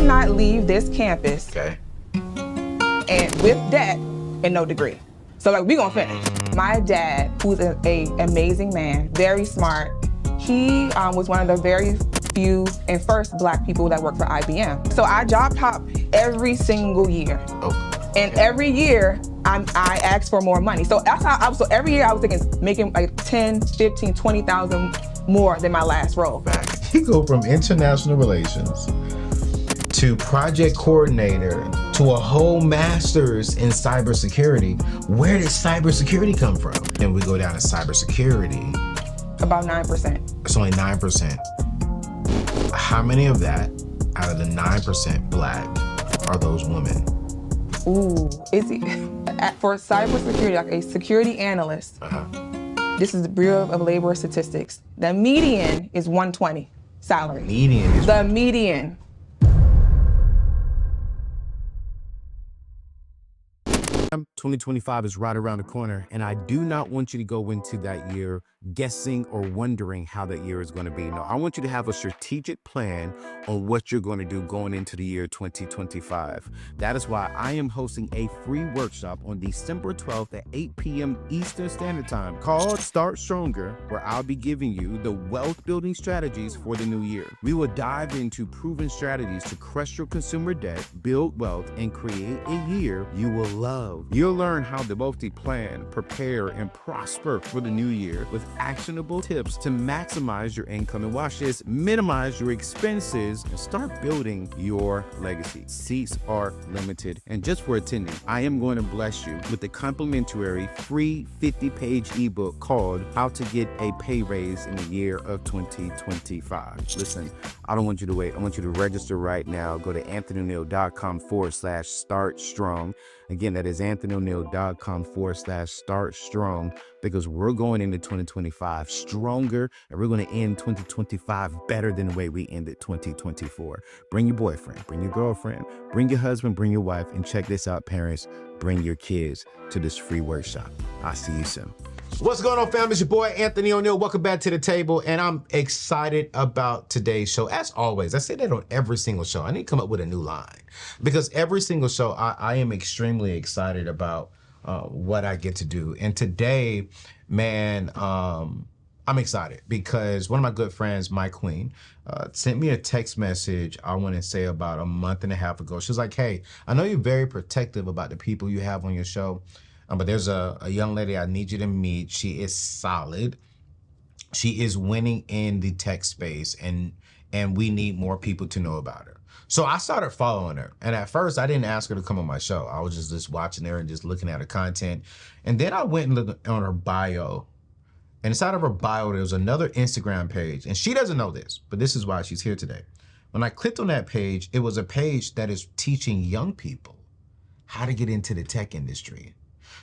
cannot leave this campus Okay. and with debt and no degree. So like, we gonna finish. My dad, who's a amazing man, very smart, he was one of the very few and first Black people that worked for IBM. So I job hop every single year. Oh. And every year, I asked for more money. So that's how so every year I was making like 10, 15, 20,000 more than my last role. You go from international relations to project coordinator to a whole master's in cybersecurity. Where did cybersecurity come from? And we go down to cybersecurity. About 9%. It's only 9%. How many of that, out of the 9% Black, are those women? Ooh, for cybersecurity, like a security analyst, this is the Bureau of Labor Statistics. The median is 120 salary. Median is the median. 2025 is right around the corner, and I do not want you to go into that year guessing or wondering how that year is going to be. No, I want you to have a strategic plan on what you're going to do going into the year 2025. That is why I am hosting a free workshop on December 12th at 8 p.m. Eastern Standard Time called Start Stronger, where I'll be giving you the wealth building strategies for the new year. We will dive into proven strategies to crush your consumer debt, build wealth, and create a year you will love. You'll learn how to both plan, prepare, and prosper for the new year with actionable tips to maximize your income and watch this, minimize your expenses, and start building your legacy. Seats are limited, and just for attending, I am going to bless you with the complimentary free 50-page ebook called How to Get a Pay Raise in the Year of 2025. Listen, I don't want you to wait. I want you to register right now. Go to anthonyoneal.com/start strong. Again, that is anthonyoneal.com/start strong, because we're going into 2025 stronger, and we're going to end 2025 better than the way we ended 2024. Bring your boyfriend, bring your girlfriend, bring your husband, bring your wife, and check this out, parents, bring your kids to this free workshop. I'll see you soon. What's going on, fam? It's your boy, Anthony ONeal. Welcome back to the table, and I'm excited about today's show. As always, I say that on every single show. I need to come up with a new line, because every single show, I am extremely excited about what I get to do. And today, man, I'm excited because one of my good friends, my queen, sent me a text message, I want to say about a month and a half ago. She was like, hey, I know you're very protective about the people you have on your show, but there's a young lady I need you to meet. She is solid. She is winning in the tech space, and we need more people to know about her. So I started following her. And at first, I didn't ask her to come on my show. I was just watching her and just looking at her content. And then I went and looked on her bio. And inside of her bio, there was another Instagram page. And she doesn't know this, but this is why she's here today. When I clicked on that page, it was a page that is teaching young people how to get into the tech industry.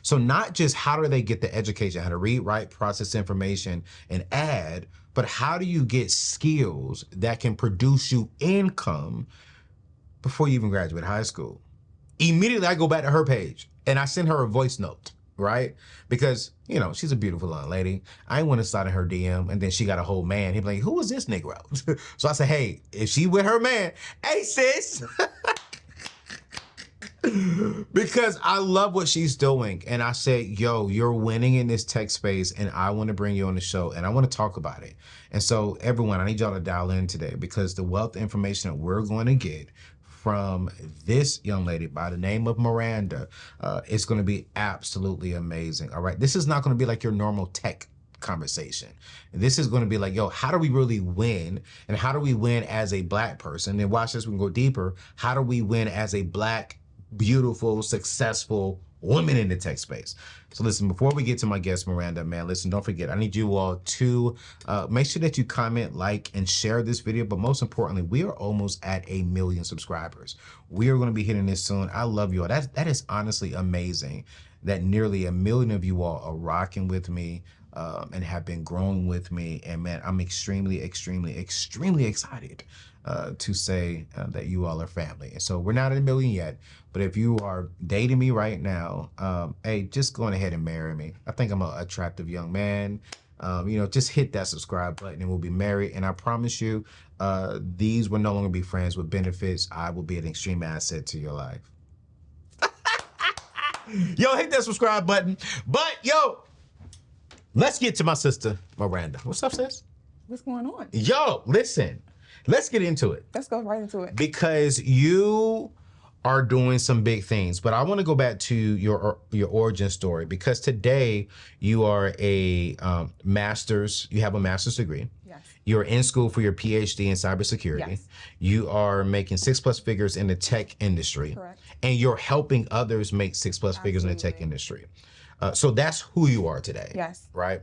So not just how do they get the education, how to read, write, process information, and add, but how do you get skills that can produce you income before you even graduate high school? Immediately, I go back to her page and I send her a voice note, right? Because, you know, she's a beautiful young lady. I ain't want to slide in her DM, and then she got a whole man. He'd be like, who is this Negro? So I said, hey, if she with her man, hey, sis. Because I love what she's doing. And I said, yo, you're winning in this tech space, and I want to bring you on the show, and I want to talk about it. And so everyone, I need y'all to dial in today, because the wealth information that we're going to get from this young lady by the name of Miranda is going to be absolutely amazing. All right. This is not going to be like your normal tech conversation. This is going to be like, yo, how do we really win? And how do we win as a Black person? And watch this, we can go deeper. How do we win as a Black, beautiful, successful woman in the tech space? So listen, before we get to my guest, Miranda, man, listen, don't forget, I need you all to make sure that you comment, like, and share this video. But most importantly, we are almost at 1 million subscribers. We are going to be hitting this soon. I love you all. That is honestly amazing that nearly 1 million of you all are rocking with me and have been growing with me. And man, I'm extremely, extremely, extremely excited to say that you all are family. And so we're not at 1 million yet, but if you are dating me right now, hey, just go ahead and marry me. I think I'm an attractive young man. You know, just hit that subscribe button and we'll be married. And I promise you, these will no longer be friends with benefits. I will be an extreme asset to your life. Yo, hit that subscribe button. But yo, let's get to my sister, Miranda. What's up, sis? What's going on? Yo, listen, let's get into it. Let's go right into it. Because you are doing some big things, but I want to go back to your origin story, because today you are a master's, you have a master's degree. Yes. You're in school for your PhD in cybersecurity. Yes. You are making 6+ figures in the tech industry. Correct. And you're helping others make 6+ figures in the tech industry. So that's who you are today. Yes. Right?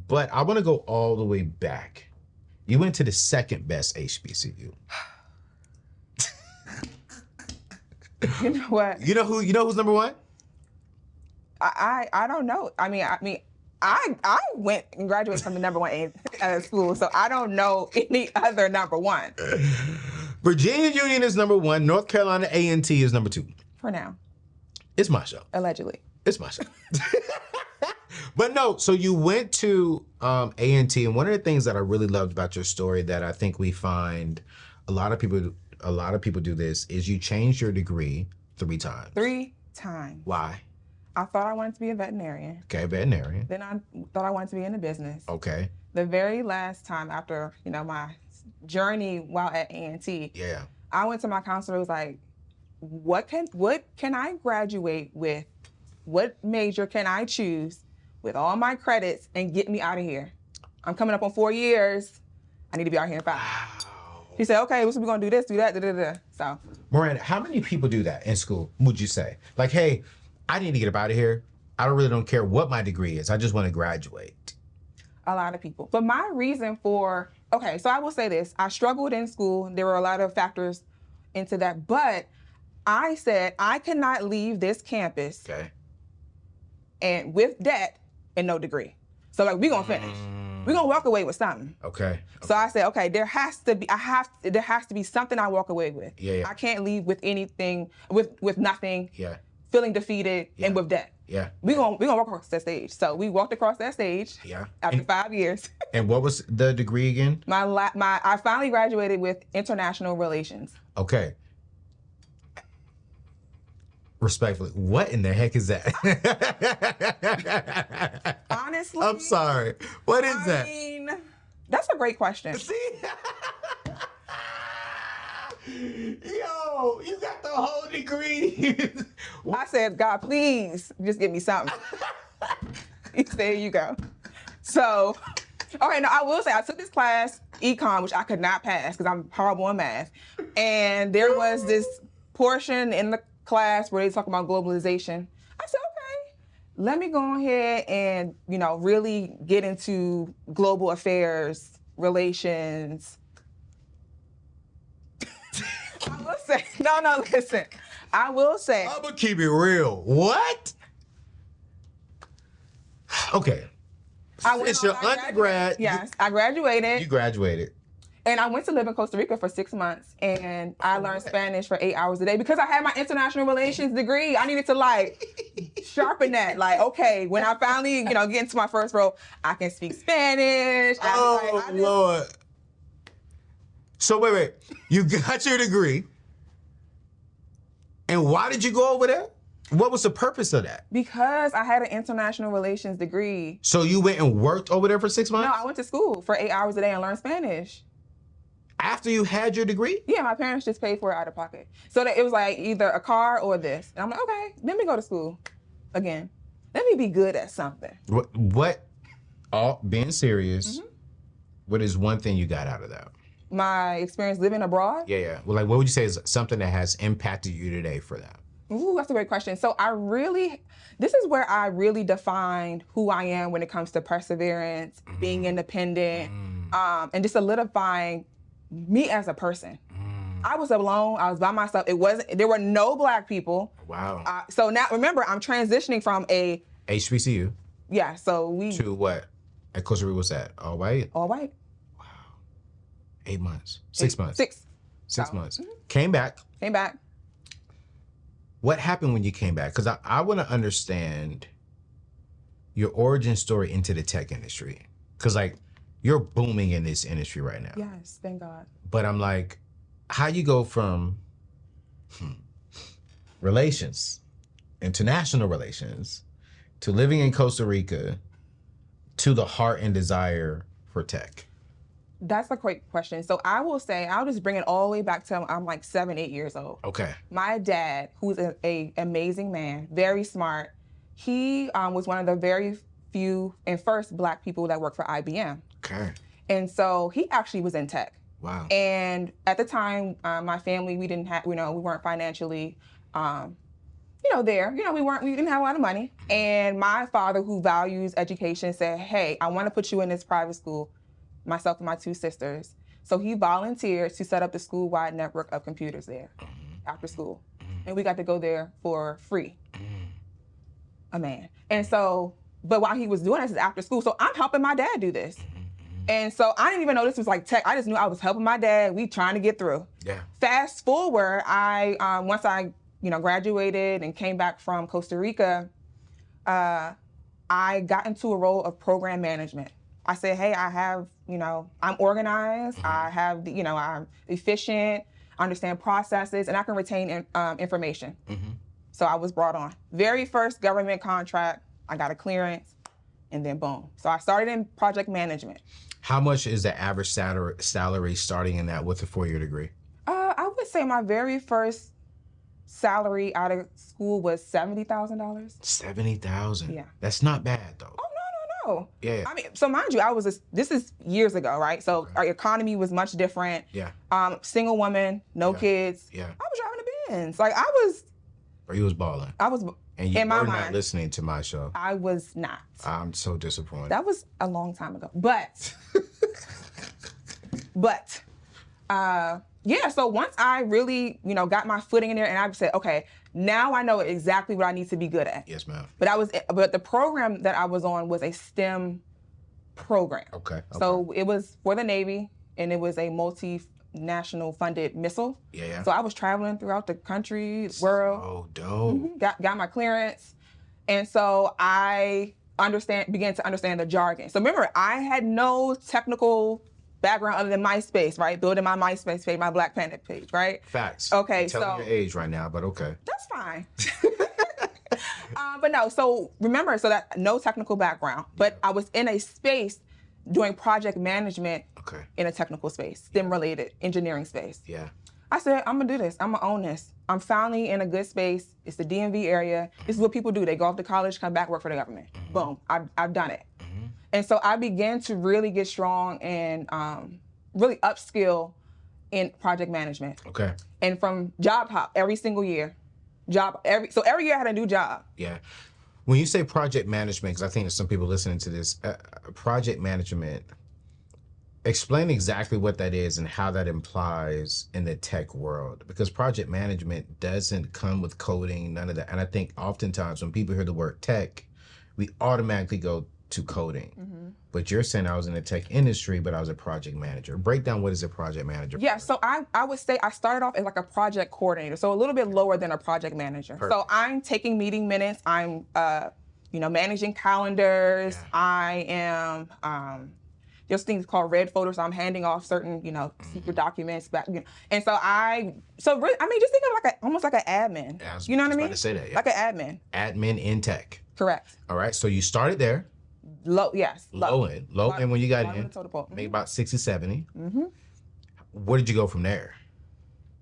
But I want to go all the way back. You went to the second best HBCU. You know what? You know who's number one? I don't know. I went and graduated from the number one school, so I don't know any other number one. Virginia Union is number one. North Carolina A&T is number two. For now. It's my show. Allegedly. It's my show. But no, so you went to A&T, and one of the things that I really loved about your story that I think we find a lot of people do this is you changed your degree 3 times. 3 times. Why? I thought I wanted to be a veterinarian. Okay, veterinarian. Then I thought I wanted to be in the business. Okay. The very last time after, my journey while at A&T, Yeah. I went to my counselor, was like, what can I graduate with? What major can I choose with all my credits and get me out of here? I'm coming up on 4 years. I need to be out here in 5. Wow. He said, okay, so we're gonna do this, do that, da, da, da. So. Miranda, how many people do that in school, would you say? Like, hey, I need to get up out of here. I don't care what my degree is. I just want to graduate. A lot of people. But my reason for, okay, so I will say this. I struggled in school. There were a lot of factors into that. But I said I cannot leave this campus and with debt and no degree. So like, we're going to finish. We're going to walk away with something. Okay. So I said, okay, there has to be something I walk away with. Yeah. I can't leave with anything, with nothing. Yeah. Feeling defeated and with debt. Yeah. We gonna walk across that stage. So we walked across that stage. Yeah. After 5 years. And what was the degree again? I finally graduated with international relations. Okay. Respectfully, what in the heck is that? Honestly, I'm sorry. What is that? I mean, that's a great question. See? Yo, you got the whole degree. I said, God, please just give me something. He said, here you go. So, okay, no, I will say I took this class, econ, which I could not pass because I'm horrible in math. And there was this portion in the class where they talk about globalization. I said, okay, let me go ahead and, really get into global affairs, relations. I will say, no, listen. I will say. I'm gonna keep it real. What? Okay. It's your undergrad. Yes, I graduated. You graduated. And I went to live in Costa Rica for 6 months, and I learned Spanish for 8 hours a day because I had my international relations degree. I needed to sharpen that. Okay, when I finally, get into my first role, I can speak Spanish. Lord. So wait. You got your degree. And why did you go over there? What was the purpose of that? Because I had an international relations degree. So you went and worked over there for 6 months? No, I went to school for 8 hours a day and learned Spanish. After you had your degree? Yeah, my parents just paid for it out of pocket. So that it was either a car or this. And I'm like, okay, let me go to school again. Let me be good at something. Being serious, what is one thing you got out of that? My experience living abroad? Yeah. Well, what would you say is something that has impacted you today for that? Ooh, that's a great question. So this is where I really defined who I am when it comes to perseverance, being independent, and just solidifying me as a person. I was alone. I was by myself. There were no Black people. Wow. So now, remember, I'm transitioning from a HBCU. Yeah. So to what? At Costa Rica, what's that? All white. All white. 8 months. 6 months. 6 months. Came back. What happened when you came back? Because I want to understand your origin story into the tech industry. Because you're booming in this industry right now. Yes, thank God. But I'm like, how you go from relations, international relations, to living in Costa Rica, to the heart and desire for tech? That's a great question. So I will say, I'll just bring it all the way back to I'm like 7, 8 years old. Okay. My dad, who's a amazing man, very smart, he was one of the very few and first Black people that worked for IBM. Okay. And so he actually was in tech. Wow. And at the time, my family, we didn't have, we weren't financially, there. We didn't have a lot of money. And my father, who values education, said, hey, I want to put you in this private school, myself and my 2 sisters. So he volunteered to set up the school-wide network of computers there after school. And we got to go there for free. A man. And so, but while he was doing this after school, so I'm helping my dad do this. And so I didn't even know this was like tech. I just knew I was helping my dad. We trying to get through. Yeah. Fast forward, once I graduated and came back from Costa Rica, I got into a role of program management. I said, hey, I have, I'm organized. I have, I'm efficient, understand processes, and I can retain information. So I was brought on. Very first government contract, I got a clearance, and then boom. So I started in project management. How much is the average salary starting in that with a 4-year degree? I would say my very first salary out of school was $70,000. $70,000. Yeah. That's not bad though. Oh, no. Yeah. I mean, so mind you, this is years ago, right? So our economy was much different. Yeah. Single woman, no kids. Yeah. I was driving a Benz. Like Or you was balling. And you in my were mind, not listening to my show. I was not. I'm so disappointed. That was a long time ago. But, yeah, so once I really, got my footing in there and I said, okay, now I know exactly what I need to be good at. Yes, ma'am. But the program that I was on was a STEM program. Okay. So it was for the Navy and it was a multinational funded missile. Yeah. So I was traveling throughout the country, world. Oh, dope. Got my clearance. And so I began to understand the jargon. So remember, I had no technical background other than MySpace, right? Building my MySpace page, my Black Panther page, right? Facts. Okay, I'm telling your age right now, but okay. That's fine. But no, so remember, so that no technical background, but I was in a space doing project management in a technical space, STEM-related engineering space. Yeah. I said, I'm gonna do this. I'm gonna own this. I'm finally in a good space. It's the DMV area. This is what people do. They go off to college, come back, work for the government. Boom, I've done it. And so I began to really get strong and really upskill in project management. Okay. And from job hop every single year. So every year I had a new job. Yeah. When you say project management, because I think there's some people listening to this, project management, explain exactly what that is and how that implies in the tech world. Because project management doesn't come with coding, none of that. And I think oftentimes when people hear the word tech, we automatically go to coding. But you're saying I was in the tech industry, but I was a project manager. Break down, what is a project manager? Yeah, so I would say I started off as like a project coordinator, so a little bit lower than a project manager. Perfect. So I'm taking meeting minutes, I'm managing calendars, Yeah. I am there's things called red folders, so I'm handing off certain, secret documents back, and so just think of almost like an admin. Yeah, I was you know what I just mean? about to say that, yeah. Like an admin. Admin in tech. Correct. All right, so you started there. Low, yes. Low end when you got in. Total pole. Maybe about 60, 70. Where did you go from there?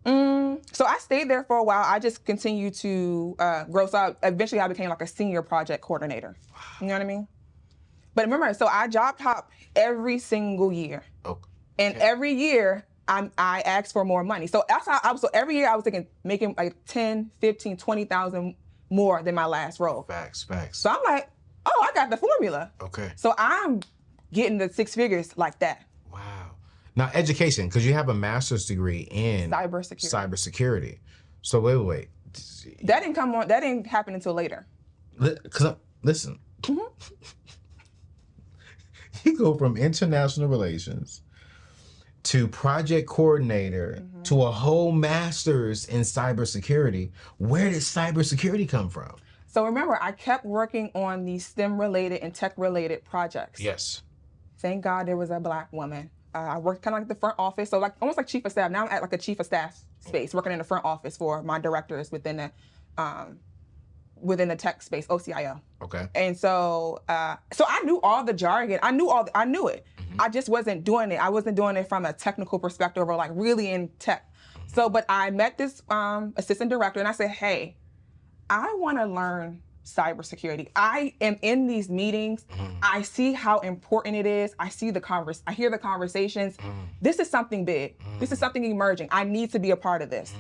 So I stayed there for a while. I just continued to grow. So eventually I became like a senior project coordinator. You know what I mean? But remember, so I job hop every single year. Okay. And every year I asked for more money. So that's how so every year I was making like 10, 15, 20,000 more than my last role. Facts. So I'm like, oh, I got the formula. Okay. So I'm getting the 6 figures like that. Wow. Now, education, because you have a master's degree in Cybersecurity. So wait. That didn't happen until later. Listen. You go from international relations to project coordinator to a whole master's in cybersecurity. Where did cybersecurity come from? So remember, I kept working on these STEM-related and tech-related projects. Yes. thank God there was a Black woman. I worked kind of like the front office, so like almost like chief of staff. Now I'm at like a chief of staff space, working in the front office for my directors within the tech space, OCIO. Okay. And so I knew all the jargon. I knew it. I just wasn't doing it. I wasn't doing it from a technical perspective or like really in tech. So, but I met this assistant director and I said, hey, I want to learn cybersecurity. I am in these meetings. I see how important it is. I hear the conversations. This is something big. This is something emerging. I need to be a part of this.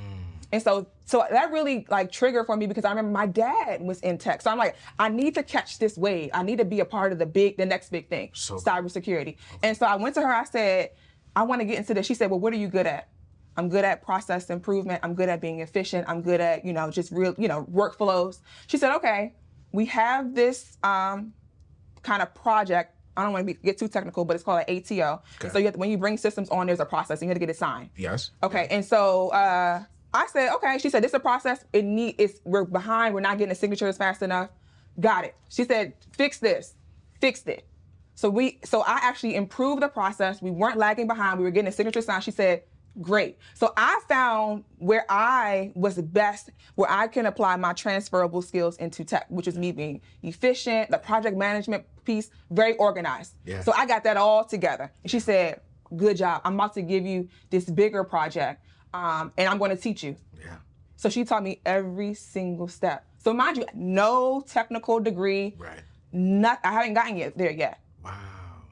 And so that really like triggered for me because I remember my dad was in tech. So I'm like, I need to catch this wave. I need to be a part of the next big thing, cybersecurity. Okay. And so I went to her, I said, I want to get into this. She said, well, what are you good at? I'm good at process improvement. I'm good at being efficient. I'm good at, just real, workflows. She said, okay, we have this kind of project. I don't want to get too technical, but it's called an ATO. Okay. So when you bring systems on, there's a process. And you have to get it signed. Yes. Okay. And so I said, okay. She said, this is a process. We're behind. We're not getting the signatures fast enough. Got it. She said, fix this. Fixed it. So I actually improved the process. We weren't lagging behind. We were getting the signatures signed. She said, great. So I found where I was best, where I can apply my transferable skills into tech, which is me being efficient, the project management piece, very organized. Yeah. So I got that all together. And she said, good job. I'm about to give you this bigger project, and I'm going to teach you. Yeah. So she taught me every single step. So mind you, no technical degree. Right. I haven't gotten there yet. Wow.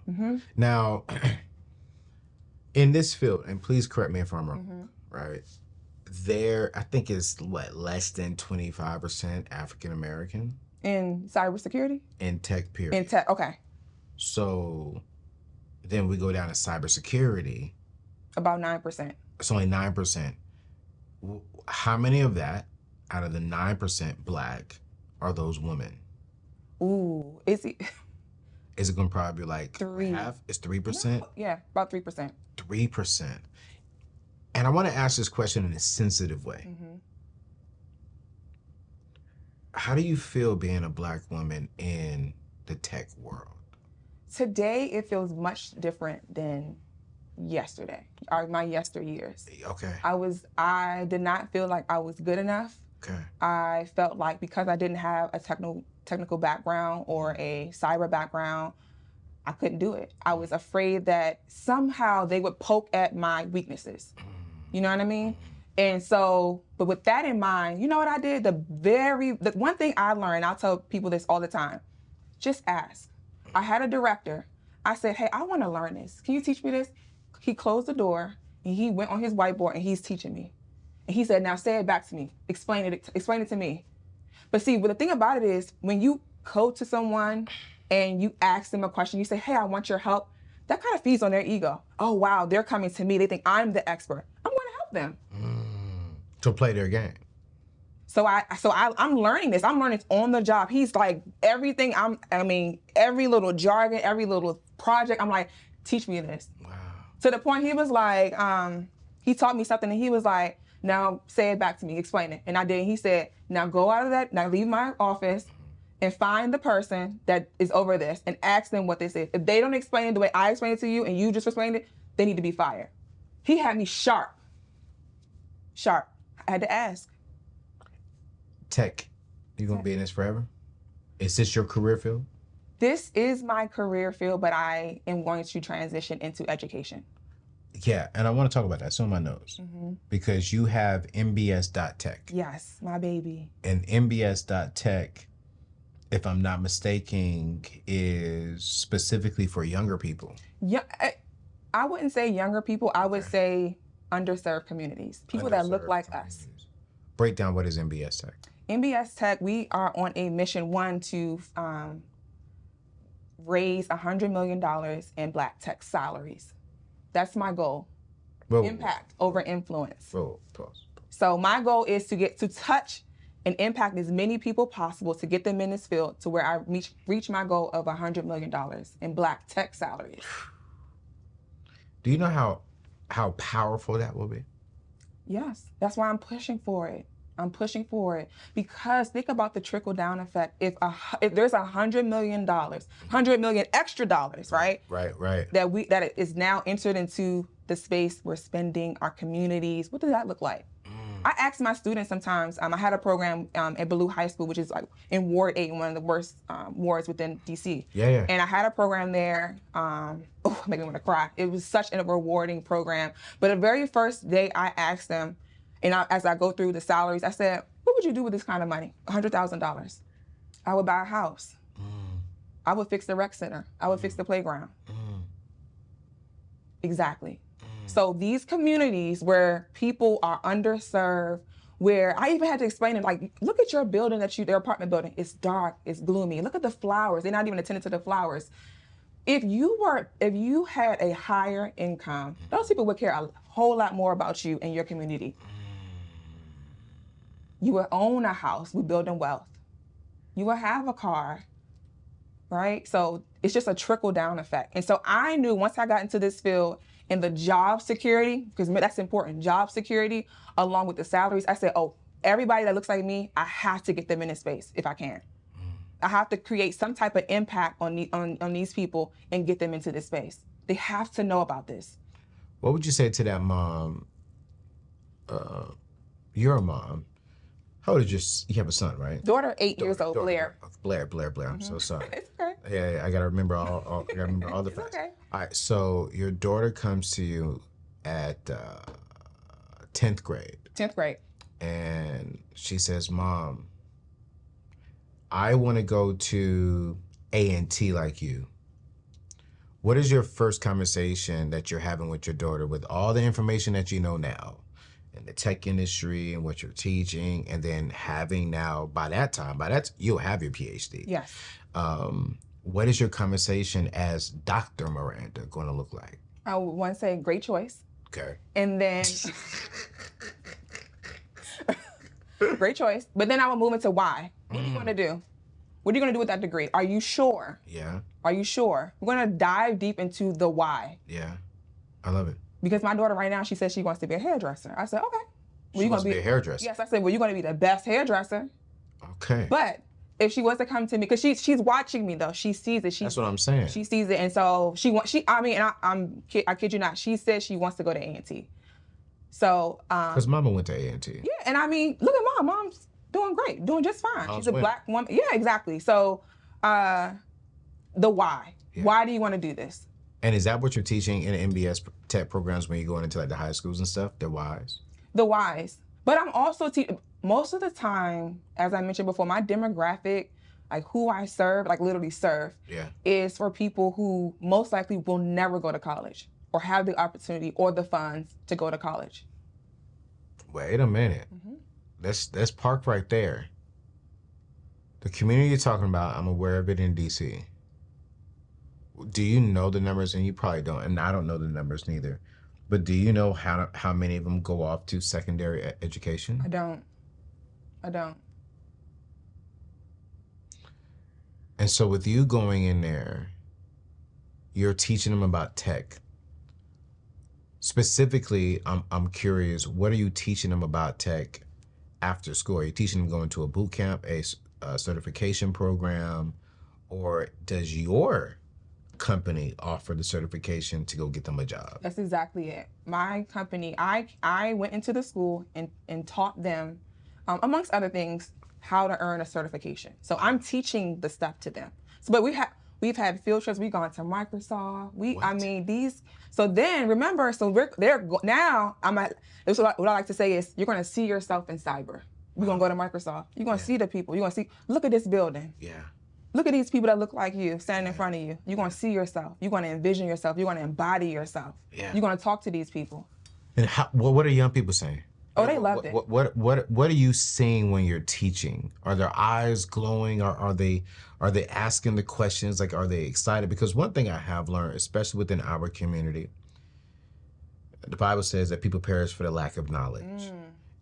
Mm-hmm. Now, in this field, and please correct me if I'm wrong, right? I think it's less than 25% African American in cybersecurity. In tech, period. In tech, okay. So then we go down to cybersecurity. About 9%. It's only 9%. How many of that, out of the 9% Black, are those women? Ooh, is it? Is it going to probably be like 3. half? It's 3%? No, yeah, about 3%. 3%. And I want to ask this question in a sensitive way. How do you feel being a Black woman in the tech world? Today, it feels much different than yesterday, or my yesteryears. Okay. I did not feel like I was good enough. Okay. I felt like because I didn't have a technical background or a cyber background, I couldn't do it. I was afraid that somehow they would poke at my weaknesses. You know what I mean? And so, but with that in mind, you know what I did? The one thing I learned, I'll tell people this all the time, just ask. I had a director. I said, hey, I want to learn this. Can you teach me this? He closed the door and he went on his whiteboard and he's teaching me. And he said, now say it back to me. Explain it to me. But see, the thing about it is when you go to someone and you ask them a question, you say, hey, I want your help. That kind of feeds on their ego. Oh, wow, they're coming to me. They think I'm the expert. I'm going to help them. To play their game. So I'm learning this. I'm learning on the job. He's like everything. Every little jargon, every little project. I'm like, teach me this. Wow. To the point he was like, he taught me something and he was like, now say it back to me, explain it. And I did. And he said, now go out of that, now leave my office and find the person that is over this and ask them what they said. If they don't explain it the way I explained it to you and you just explained it, they need to be fired. He had me sharp. I had to ask. Tech, you gonna be in this forever? Is this your career field? This is my career field, but I am going to transition into education. Yeah, and I want to talk about that. It's on my nose. Because you have MBS.Tech. Yes, my baby. And MBS.Tech, if I'm not mistaken, is specifically for younger people. Yeah, I wouldn't say younger people. I would say underserved communities, people that look like us. Break down what is MBS.Tech. MBS.Tech, we are on a mission, to raise $100 million in Black tech salaries. That's my goal. Impact over influence. Pause. So my goal is to get to touch and impact as many people possible to get them in this field to where I reach my goal of $100 million in Black tech salaries. Do you know how powerful that will be? Yes, that's why I'm pushing for it. I'm pushing for it because think about the trickle down effect. If there's $100 million, $100 million extra dollars, right? Right. That it is now entered into the space we're spending, our communities. What does that look like? I ask my students sometimes. I had a program at Ballou High School, which is like in Ward 8, one of the worst wards within DC. Yeah. And I had a program there. Make me want to cry. It was such a rewarding program. But the very first day, I asked them, and as I go through the salaries, I said, "What would you do with this kind of money? $100,000. I would buy a house. I would fix the rec center. I would fix the playground." Exactly. So these communities where people are underserved, where I even had to explain it, like, look at your building their apartment building. It's dark, it's gloomy. Look at the flowers. They're not even attending to the flowers. If you had a higher income, those people would care a whole lot more about you and your community. You will own a house with building wealth. You will have a car, right? So it's just a trickle down effect. And so I knew once I got into this field in the job security, because that's important, job security, along with the salaries, I said, oh, everybody that looks like me, I have to get them in this space if I can. I have to create some type of impact on these people and get them into this space. They have to know about this. What would you say to that mom? You're a mom. How old is you have a son, right? Daughter, 8 years old, Blair. Blair. I'm so sorry. It's okay. Yeah, I gotta remember all the facts. Okay. All right, so your daughter comes to you at 10th grade. 10th grade. And she says, "Mom, I want to go to A&T like you." What is your first conversation that you're having with your daughter with all the information that you know now in the tech industry and what you're teaching, and then having now, by that you'll have your PhD. Yes. What is your conversation as Dr. Miranda going to look like? I would want to say great choice. Okay. And then great choice. But then I would move into why. What are you going to do? What are you going to do with that degree? Are you sure? Yeah. Are you sure? We're going to dive deep into the why. Yeah. I love it. Because my daughter right now, she says she wants to be a hairdresser. I said, okay. She wants to be a hairdresser? Yes, I said, well, you're going to be the best hairdresser. Okay. But if she was to come to me, because she's watching me though, she sees it. That's what I'm saying. She sees it, and so I kid you not, she says she wants to go to A&T. So. Because Mama went to A&T. Yeah, and I mean, look at Mom. Mom's doing great, doing just fine. She's a Black woman. Yeah, exactly. So, the why. Yeah. Why do you want to do this? And is that what you're teaching in MBS Tech programs when you're going into like the high schools and stuff? The whys? The whys. But I'm also teaching, most of the time, as I mentioned before, my demographic, like who I serve, like literally serve, is for people who most likely will never go to college or have the opportunity or the funds to go to college. Wait a minute. Let's park right there. The community you're talking about, I'm aware of it in DC. Do you know the numbers? And you probably don't, and I don't know the numbers neither. But do you know how many of them go off to secondary education? I don't. And so with you going in there, you're teaching them about tech. Specifically, I'm curious, what are you teaching them about tech after school? Are you teaching them going to a boot camp, a certification program, or does your company offer the certification to go get them a job? That's exactly it. My company, I went into the school and taught them, amongst other things, how to earn a certification. So I'm teaching the stuff to them. So, but we've had field trips. We've gone to Microsoft. So then remember, so now this is what I like to say is you're going to see yourself in cyber. You're going to go to Microsoft. You're going to see the people. You're going to see, look at this building. Yeah. Look at these people that look like you standing in front of you. You're going to see yourself. You're going to envision yourself. You're going to embody yourself. Yeah. You're going to talk to these people. And what are young people saying? Oh, they loved it. What are you seeing when you're teaching? Are their eyes glowing? Are they asking the questions? Like, are they excited? Because one thing I have learned, especially within our community, the Bible says that people perish for the lack of knowledge.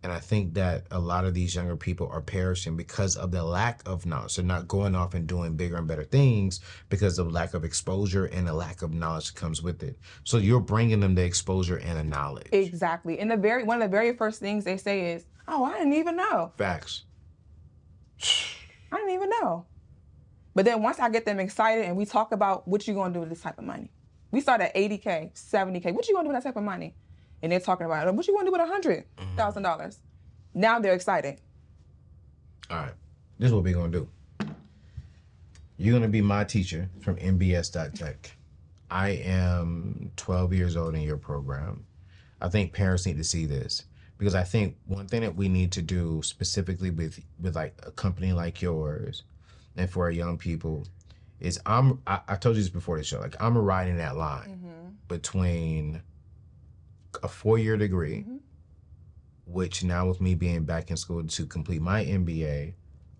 And I think that a lot of these younger people are perishing because of the lack of knowledge. They're not going off and doing bigger and better things because of lack of exposure and the lack of knowledge that comes with it. So you're bringing them the exposure and the knowledge. Exactly. And one of the very first things they say is, "Oh, I didn't even know." Facts. I didn't even know. But then once I get them excited and we talk about what you gonna do with this type of money. We start at 80K, 70K. What you gonna do with that type of money? And they're talking about, what you gonna do with $100,000? Now they're excited. All right, this is what we're gonna do. You're gonna be my teacher from MBS.Tech. I am 12 years old in your program. I think parents need to see this because I think one thing that we need to do specifically with like a company like yours and for our young people is I told you this before the show, like I'm riding that line between a 4-year degree, which now with me being back in school to complete my MBA,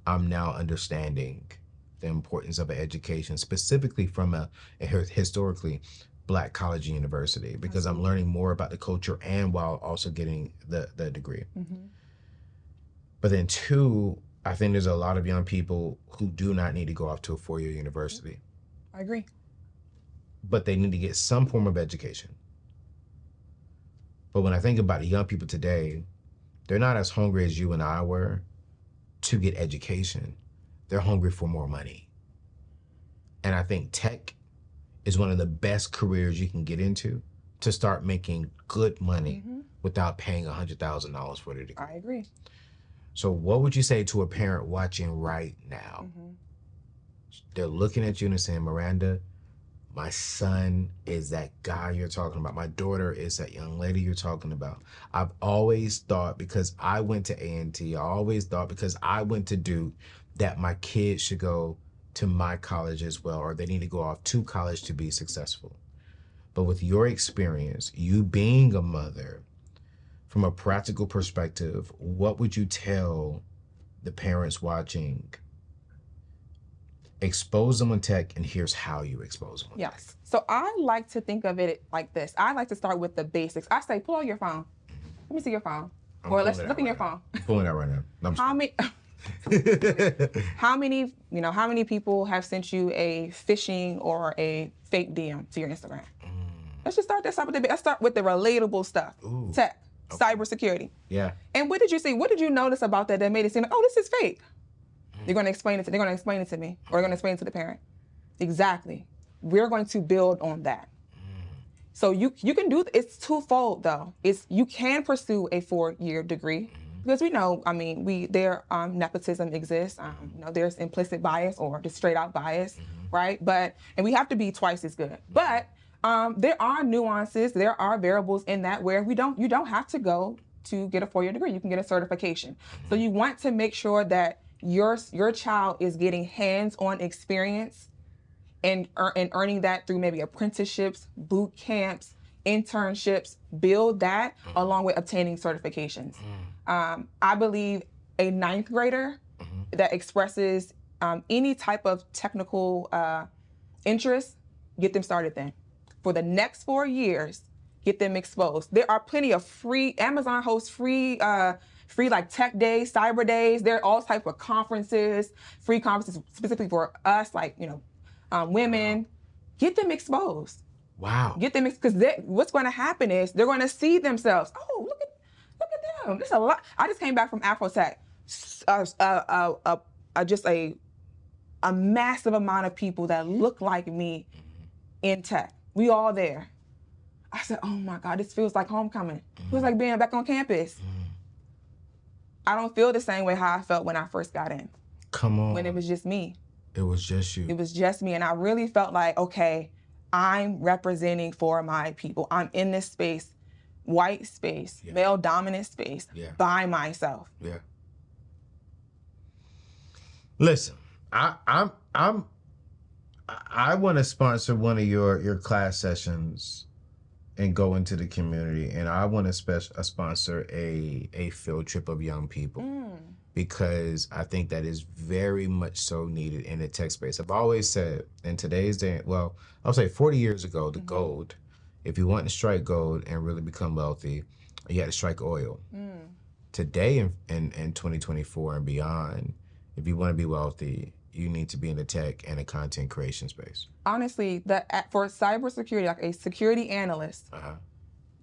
I'm now understanding the importance of an education, specifically from a historically Black college and university, because I'm learning more about the culture and while also getting the degree. But then 2, I think there's a lot of young people who do not need to go off to a 4-year university. I agree. But they need to get some form of education. But when I think about the young people today, they're not as hungry as you and I were to get education. They're hungry for more money. And I think tech is one of the best careers you can get into to start making good money without paying $100,000 for the degree. I agree. So what would you say to a parent watching right now? They're looking at you and saying, Miranda, my son is that guy you're talking about. My daughter is that young lady you're talking about. I've always thought because I went to A&T, I always thought because I went to Duke that my kids should go to my college as well, or they need to go off to college to be successful. But with your experience, you being a mother, from a practical perspective, what would you tell the parents watching? Expose them on tech, and here's how you expose them on tech. Yes. So I like to think of it like this. I like to start with the basics. I say, pull out your phone. Let me see your phone. Or let's look in your phone. I'm pulling that right now. How many people have sent you a phishing or a fake DM to your Instagram? Let's just start this up with let's start with the relatable stuff. Tech, cybersecurity. Yeah. And what did you see? What did you notice about that made it seem like, oh, this is fake? They're going to explain it to me, or they're going to explain it to the parent. Exactly. We're going to build on that. So you can do, it's twofold though. You can pursue a 4-year degree because we know, nepotism exists. There's implicit bias or just straight out bias, right? And we have to be twice as good. But there are nuances, there are variables in that where you don't have to go to get a 4-year degree. You can get a certification. So you want to make sure that your child is getting hands-on experience and earning that through maybe apprenticeships, boot camps, internships. Build that along with obtaining certifications. I believe a 9th grader that expresses any type of technical interest, get them started then. For the next 4 years, get them exposed. There are plenty of free, Amazon hosts free like tech days, cyber days. There are all types of conferences, free conferences specifically for us, like, women. Get them exposed. Wow. Get them, because what's going to happen is they're going to see themselves. Oh, look at them. There's a lot. I just came back from Afrotech. Just a massive amount of people that look like me in tech. We all there. I said, oh my God, this feels like homecoming. It feels like being back on campus. I don't feel the same way how I felt when I first got in. Come on. When it was just me. It was just you. It was just me. And I really felt like, okay, I'm representing for my people. I'm in this space, white space, male dominant space, by myself. Yeah. Listen, I want to sponsor one of your class sessions and go into the community, and I want to sponsor a field trip of young people because I think that is very much so needed in the tech space. I've always said in today's day, well, I'll say 40 years ago, the gold, if you want to strike gold and really become wealthy, you had to strike oil. today in 2024 and beyond, if you want to be wealthy, you need to be in the tech and the content creation space. Honestly, for cybersecurity, like a security analyst,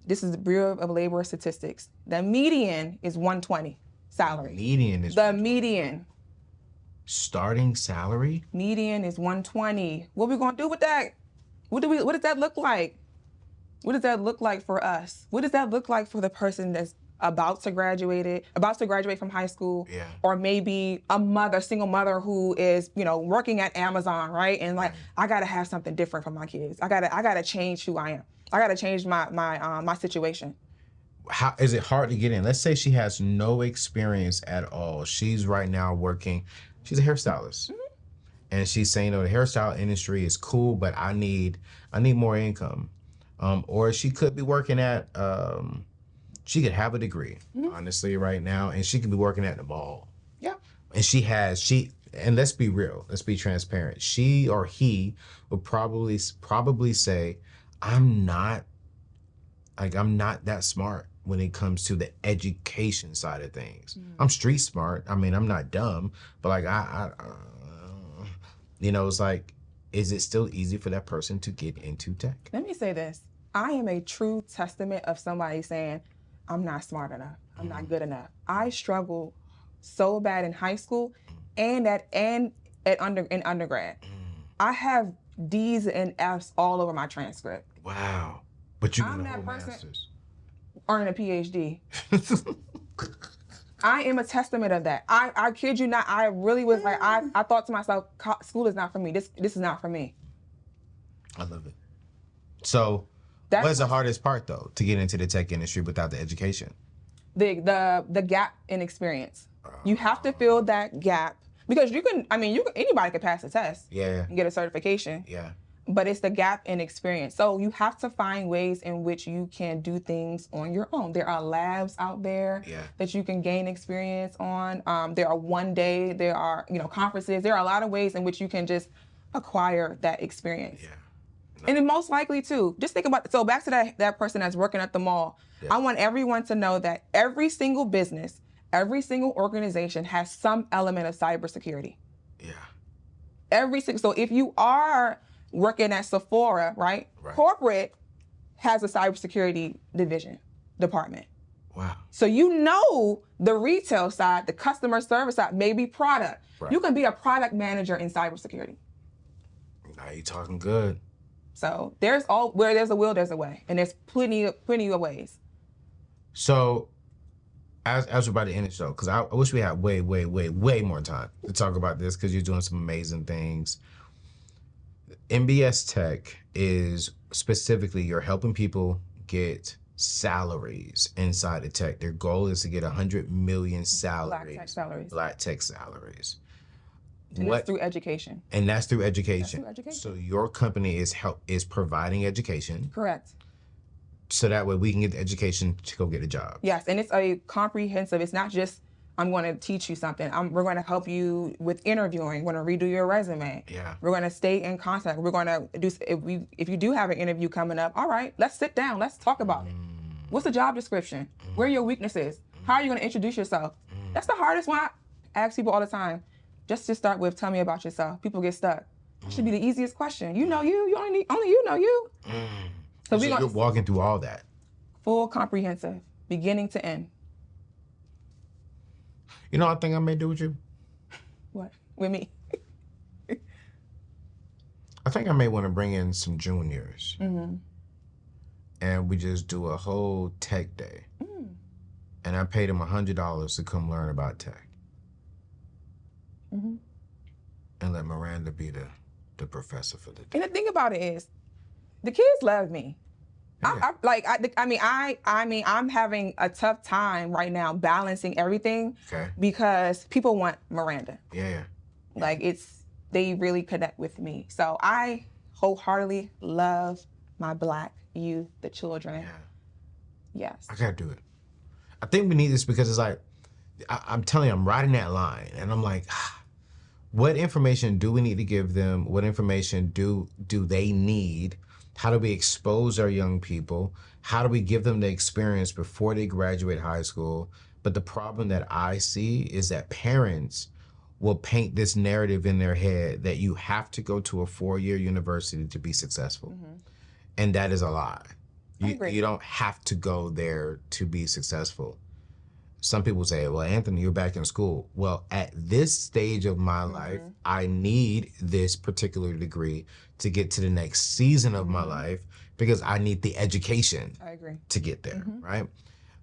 this is the Bureau of Labor Statistics. The median is 120 salary. Median is the median. Starting salary? Median is 120. What are we gonna do with that? What does that look like? What does that look like for us? What does that look like for the person that's about to graduate from high school? Yeah. Or maybe a single mother who is, working at Amazon, right? And like, I gotta have something different for my kids. I gotta change who I am. I gotta change my situation. How is it hard to get in? Let's say she has no experience at all. She's right now working, she's a hairstylist. And she's saying, the hairstyle industry is cool, but I need more income. Or she could be working at, she could have a degree, honestly, right now, and she could be working at the mall. Yeah. And and let's be real, let's be transparent. She or he would probably say, I'm not that smart when it comes to the education side of things. I'm street smart. I mean, I'm not dumb, but like it's like, is it still easy for that person to get into tech? Let me say this. I am a true testament of somebody saying, I'm not smart enough. I'm not good enough. I struggled so bad in high school and in undergrad. I have D's and F's all over my transcript. Wow. But you I'm got a whole that person master's. Earning a PhD. I am a testament of that. I kid you not. I really was like, I thought to myself, school is not for me. This is not for me. I love it. So what's the hardest part though, to get into the tech industry without the education? The gap in experience. You have to fill that gap because anybody could pass the test. Yeah. And get a certification. Yeah. But it's the gap in experience. So you have to find ways in which you can do things on your own. There are labs out there that you can gain experience on. There are one day, there are, conferences. There are a lot of ways in which you can just acquire that experience. Yeah. No. And then most likely too, just think about, so back to that person that's working at the mall. Yeah. I want everyone to know that every single business, every single organization has some element of cybersecurity. Yeah. So if you are working at Sephora, right? Corporate has a cybersecurity department. Wow. So the retail side, the customer service side, maybe product. Right. You can be a product manager in cybersecurity. Now you're talking good. So where there's a will, there's a way. And there's plenty of ways. So as we're about to end the show, because I wish we had way more time to talk about this because you're doing some amazing things. MBS.Tech is specifically, you're helping people get salaries inside of tech. Their goal is to get 100 million salaries. Black tech salaries. And that's through education. And that's through education. So your company is providing education. Correct. So that way we can get the education to go get a job. Yes, and it's a comprehensive, it's not just, I'm going to teach you something. We're going to help you with interviewing. We're going to redo your resume. Yeah. We're going to stay in contact. We're going to do, if you do have an interview coming up, all right, let's sit down. Let's talk about it. What's the job description? Where are your weaknesses? How are you going to introduce yourself? That's the hardest one. I ask people all the time. Just to start with, tell me about yourself. People get stuck. It should be the easiest question. You know you. Only you know you. So you're walking through all that. Full comprehensive, beginning to end. You know, I think I may do with you. What? With me? I think I may want to bring in some juniors. And we just do a whole tech day. And I paid them $100 to come learn about tech. And let Miranda be the professor for the day. And the thing about it is, the kids love me. Yeah. I'm having a tough time right now balancing everything because people want Miranda. Yeah. Like they really connect with me. So I wholeheartedly love my Black youth, the children. Yeah. Yes. I gotta do it. I think we need this because it's like, I'm telling you, I'm riding that line and I'm like, what information do we need to give them? What information do they need? How do we expose our young people? How do we give them the experience before they graduate high school? But the problem that I see is that parents will paint this narrative in their head that you have to go to a 4-year university to be successful. And that is a lie. You don't have to go there to be successful. Some people say, well, Anthony, you're back in school. Well, at this stage of my life, I need this particular degree to get to the next season of my life because I need the education to get there, right?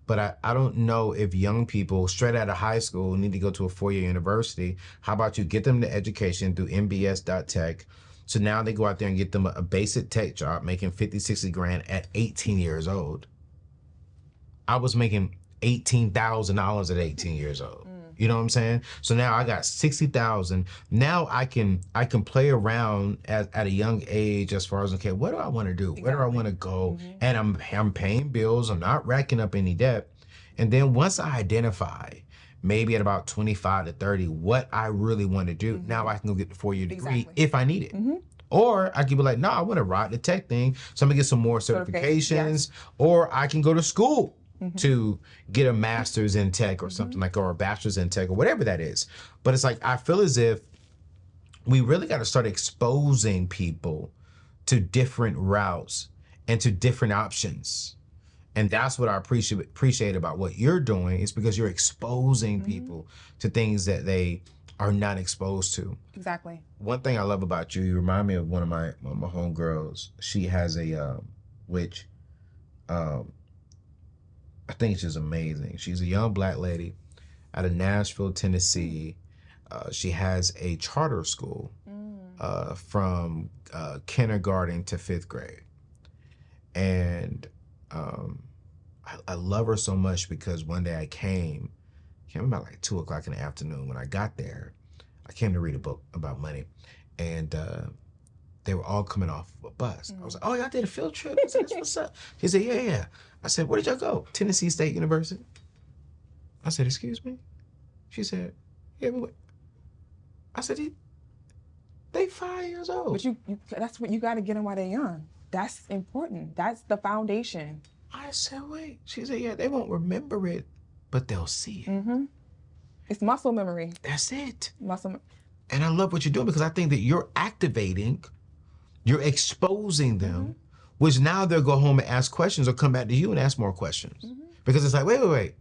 But I don't know if young people straight out of high school need to go to a 4-year university. How about you get them the education through MBS.Tech? So now they go out there and get them a basic tech job making 50, 60 grand at 18 years old. I was making $18,000 at 18 years old. You know what I'm saying? So now I got 60,000. Now I can play around at a young age as far as, okay, what do I want to do? Where do I want to go? And I'm paying bills. I'm not racking up any debt. And then once I identify, maybe at about 25 to 30, what I really want to do, now I can go get the 4-year degree if I need it. Or I could be like, no, I want to ride the tech thing. So I'm gonna get some more certifications, or I can go to school to get a master's in tech or something like, or a bachelor's in tech or whatever that is. But it's like, I feel as if we really got to start exposing people to different routes and to different options. And that's what I appreciate about what you're doing, is because you're exposing people to things that they are not exposed to. Exactly. One thing I love about you, you remind me of one of my homegirls. She has a, I think she's amazing. She's a young Black lady out of Nashville, Tennessee. She has a charter school from kindergarten to 5th grade. And I love her so much because one day I came about like 2 o'clock in the afternoon. When I got there, I came to read a book about money. And they were all coming off of a bus. I was like, oh, y'all did a field trip? I said, that's what's up. She said, yeah. I said, where did y'all go? Tennessee State University. I said, excuse me? She said, yeah, but what? I said, they 5 years old. But you that's what you got to get them while they're young. That's important. That's the foundation. I said, wait. She said, yeah, they won't remember it, but they'll see it. It's muscle memory. That's it. Muscle. And I love what you're doing because I think that you're activating, you're exposing them, which now they'll go home and ask questions or come back to you and ask more questions. Because it's like, wait.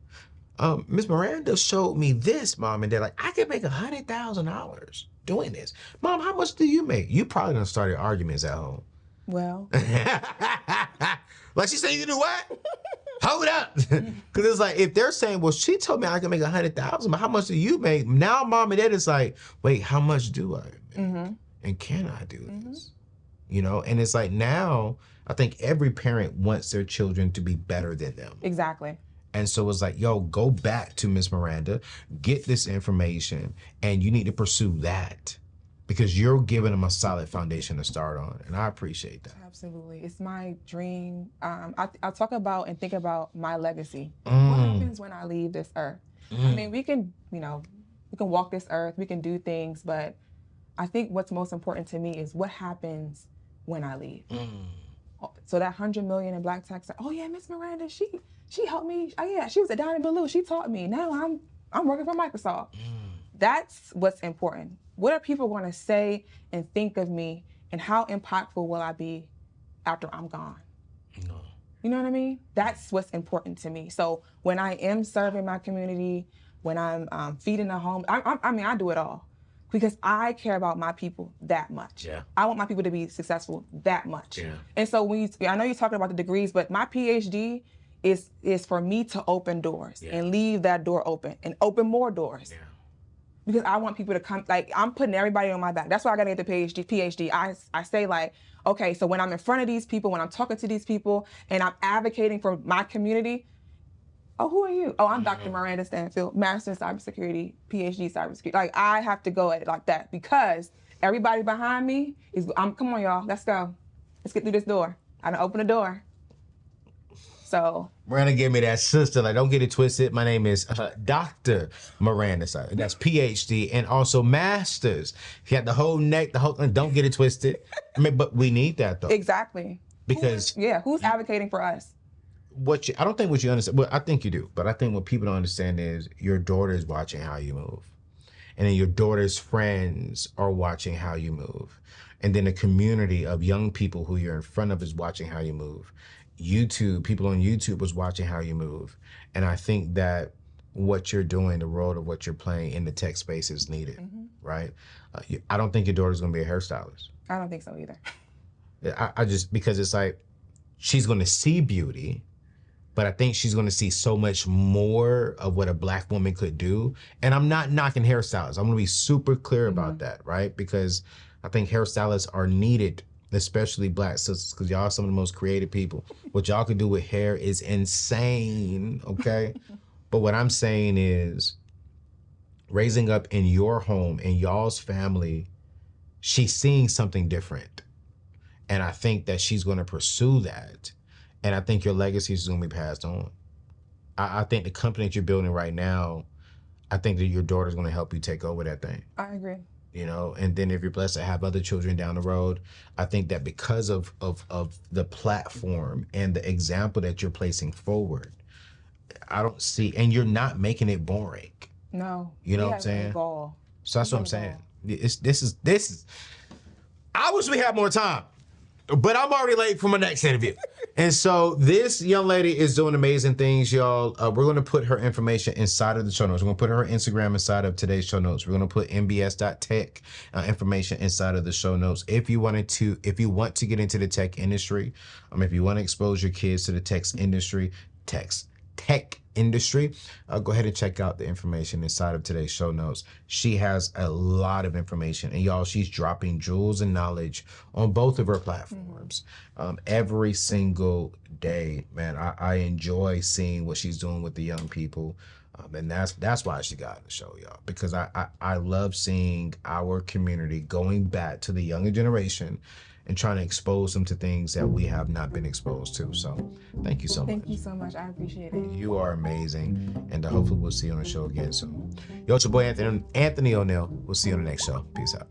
Miss Miranda showed me this, Mom, and they're like, I could make $100,000 doing this. Mom, how much do you make? You probably done started arguments at home. Well. Like she said, you can do what? Hold up. Because it's like, if they're saying, well, she told me I can make $100,000, but how much do you make? Now Mom and Dad is like, wait, how much do I make? And can I do this? You know, and it's like now, I think every parent wants their children to be better than them. Exactly. And so it's like, yo, go back to Miss Miranda, get this information, and you need to pursue that because you're giving them a solid foundation to start on. And I appreciate that. Absolutely. It's my dream. I talk about and think about my legacy. What happens when I leave this earth? I mean, we can walk this earth, we can do things, but I think what's most important to me is what happens when I leave. So that 100 million in Black tech, oh yeah, Miss Miranda, she helped me. Oh yeah, she was a Diamond Blue. She taught me. Now I'm working for Microsoft. That's what's important. What are people going to say and think of me, and how impactful will I be after I'm gone? You know what I mean? That's what's important to me. So when I am serving my community, when I'm feeding the home, I mean, I do it all because I care about my people that much. I want my people to be successful that much. And so I know you're talking about the degrees, but my PhD is for me to open doors and leave that door open and open more doors. Because I want people to come, like, I'm putting everybody on my back. That's why I gotta get the PhD. I say like, okay, so when I'm in front of these people, when I'm talking to these people, and I'm advocating for my community, oh, who are you? Oh, I'm Dr. Miranda Stanfield, Master in Cybersecurity, PhD Cybersecurity. Like, I have to go at it like that because everybody behind me is, come on, y'all, let's go. Let's get through this door. I done opened the door. So Miranda gave me that sister. Like, don't get it twisted. My name is Dr. Miranda. Sorry, that's PhD and also masters. He had the whole neck, the whole. Don't get it twisted. I mean, but we need that though. Exactly. Because who's advocating for us? I don't think what you understand, well, I think you do, but I think what people don't understand is your daughter is watching how you move. And then your daughter's friends are watching how you move. And then a community of young people who you're in front of is watching how you move. People on YouTube was watching how you move. And I think that what you're doing, the role of what you're playing in the tech space is needed, right? I don't think your daughter's gonna be a hairstylist. I don't think so either. I just, because it's like, she's gonna see beauty, but I think she's gonna see so much more of what a Black woman could do. And I'm not knocking hairstylists. I'm gonna be super clear about that, right? Because I think hairstylists are needed, especially Black sisters, because y'all are some of the most creative people. What y'all can do with hair is insane, okay? But what I'm saying is, raising up in your home, in y'all's family, she's seeing something different. And I think that she's gonna pursue that. And I think your legacy is gonna be passed on. I think the company that you're building right now, I think that your daughter's gonna help you take over that thing. I agree. You know, and then if you're blessed to have other children down the road, I think that because of the platform and the example that you're placing forward, I don't see, and you're not making it boring. No. You know what I'm saying? Ball. So that's what I'm saying. This is, I wish we had more time, but I'm already late for my next interview. And so this young lady is doing amazing things, y'all. We're going to put her information inside of the show notes. We're going to put her Instagram inside of today's show notes. We're going to put MBS.Tech information inside of the show notes. If you want to get into the tech industry, if you want to expose your kids to the tech industry, go ahead and check out the information inside of today's show notes. She has a lot of information, and y'all, she's dropping jewels and knowledge on both of her platforms every single day. Man, I enjoy seeing what she's doing with the young people, and that's why she got on the show, y'all, because I love seeing our community going back to the younger generation and trying to expose them to things that we have not been exposed to. So thank you so much. Thank you so much. I appreciate it. You are amazing. And hopefully we'll see you on the show again soon. Yo, it's your boy Anthony ONeal. We'll see you on the next show. Peace out.